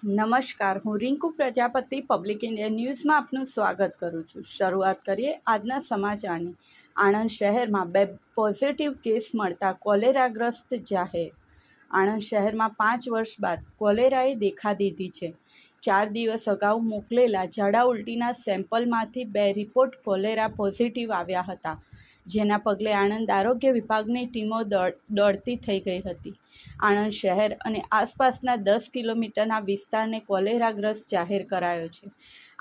નમસ્કાર, હું Rinku Prajapati public India ન્યૂઝમાં આપનું સ્વાગત કરું છું। શરૂઆત કરીએ આજના સમાચારની। આણંદ શહેરમાં 2 પોઝિટિવ કેસ મળતા કોલેરાગ્રસ્ત જાહેર। આણંદ શહેરમાં 5 વર્ષ બાદ કોલેરાએ દેખા દીધી છે। 4 દિવસ અગાઉ મોકલેલા ઝાડા ઉલટીના સેમ્પલમાંથી 2 રિપોર્ટ કોલેરા પોઝિટિવ આવ્યા હતા, જેના પગલે આણંદ આરોગ્ય વિભાગની ટીમો દોડતી થઈ ગઈ હતી। આણંદ શહેર અને આસપાસના 10 કિલોમીટરના વિસ્તારને કોલેરાગ્રસ્ત જાહેર કરાયો છે।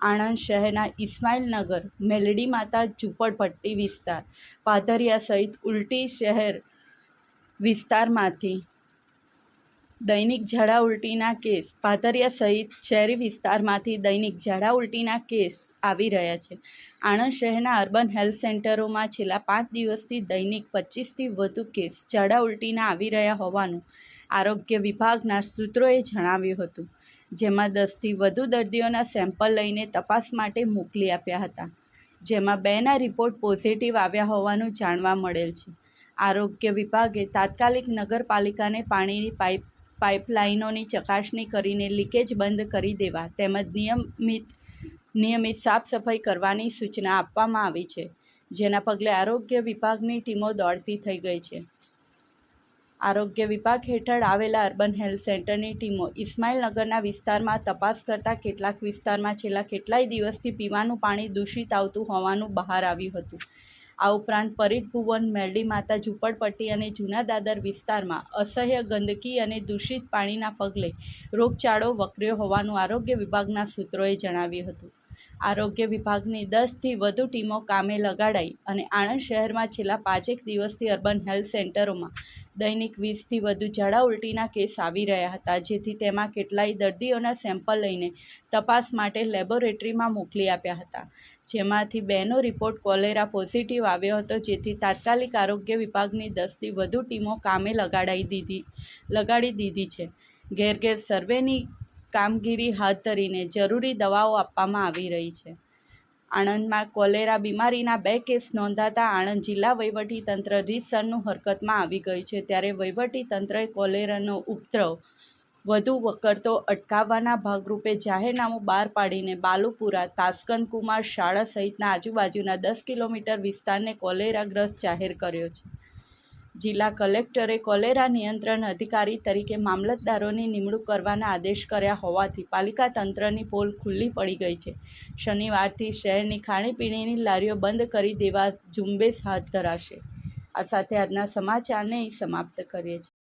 આણંદ શહેરના ઇસ્માઇલનગર, મેલડી માતા ઝૂંપડપટ્ટી વિસ્તાર, પાધરિયા સહિત ઉલટી શહેર વિસ્તારમાંથી દૈનિક ઝાડા ઉલટીના કેસ પાધરિયા સહિત શહેરી વિસ્તારમાંથી દૈનિક ઝાડા ઉલટીના કેસ આવી રહ્યા છે। આણંદ શહેરના અર્બન હેલ્થ સેન્ટરોમાં છેલ્લા 5 દિવસથી દૈનિક 25થી વધુ કેસ ઝાડા ઉલટીના આવી રહ્યા હોવાનું આરોગ્ય વિભાગના સૂત્રોએ જણાવ્યું હતું, જેમાં 10થી વધુ દર્દીઓના સેમ્પલ લઈને તપાસ માટે મોકલી આપ્યા હતા, જેમાં 2ના રિપોર્ટ પોઝિટિવ આવ્યા હોવાનું જાણવા મળેલ છે। આરોગ્ય વિભાગે તાત્કાલિક નગરપાલિકાને પાણીની પાઇપલાઇનોની ચકાસણી કરીને લીકેજ બંધ કરી દેવા તેમજ નિયમિત સાફ સફાઈ કરવાની સૂચના આપવામાં આવી છે, જેના પગલે આરોગ્ય વિભાગની ટીમો દોડતી થઈ ગઈ છે। આરોગ્ય વિભાગ હેઠળ આવેલા અર્બન હેલ્થ સેન્ટરની ટીમો ઇસ્માઇલનગરના વિસ્તારમાં તપાસ કરતા કેટલાક વિસ્તારમાં છેલ્લા કેટલાય દિવસથી પીવાનું પાણી દૂષિત આવતું હોવાનું બહાર આવ્યું હતું। આ ઉપરાંત પરિત ભુવન, મેલડી માતા ઝૂંપડપટ્ટી અને જૂના દાદર વિસ્તારમાં અસહ્ય ગંદકી અને દૂષિત પાણીના પગલે રોગચાળો વકર્યો હોવાનું આરોગ્ય વિભાગના સૂત્રોએ જણાવ્યું હતું। આરોગ્ય વિભાગની 10થી વધુ ટીમો કામે લગાડાઈ અને આણંદ શહેરમાં છેલ્લા 5 દિવસથી અર્બન હેલ્થ સેન્ટરોમાં દૈનિક 20થી વધુ ઝાડા ઉલટીના કેસ આવી રહ્યા હતા, જેથી તેમાં કેટલાય દર્દીઓના સેમ્પલ લઈને તપાસ માટે લેબોરેટરીમાં મોકલી આપ્યા હતા, જેમાંથી 2નો રિપોર્ટ કોલેરા પોઝિટિવ આવ્યો હતો, જેથી તાત્કાલિક આરોગ્ય વિભાગની 10થી વધુ ટીમો કામે લગાડી દીધી છે। ઘેર ઘેર સર્વેની કામગીરી હાથ ધરીને જરૂરી દવાઓ આપવામાં આવી રહી છે। આણંદમાં કોલેરા બીમારીના 2 કેસ નોંધાતા આણંદ જિલ્લા વહીવટીતંત્ર રીતસરનું હરકતમાં આવી ગયું છે, ત્યારે વહીવટીતંત્રએ કોલેરાનો ઉપદ્રવ વધુ વકરતો અટકાવવાના ભાગરૂપે જાહેરનામું બહાર પાડીને બાલુપુરા, તાસ્કનકુમાર શાળા સહિતના આજુબાજુના 10 કિલોમીટર વિસ્તારને કોલેરાગ્રસ્ત જાહેર કર્યો છે। જિલ્લા કલેક્ટરે કોલેરા નિયંત્રણ અધિકારી તરીકે મામલતદારોની નિમણૂક કરવાના આદેશ કર્યા હોવાથી પાલિકા તંત્રની પોલ ખુલ્લી પડી ગઈ છે। શનિવારથી શહેરની ખાણીપીણીની લારીઓ બંધ કરી દેવા ઝુંબેશ હાથ ધરાશે। આ સાથે આજના સમાચારને સમાપ્ત કરીએ છીએ।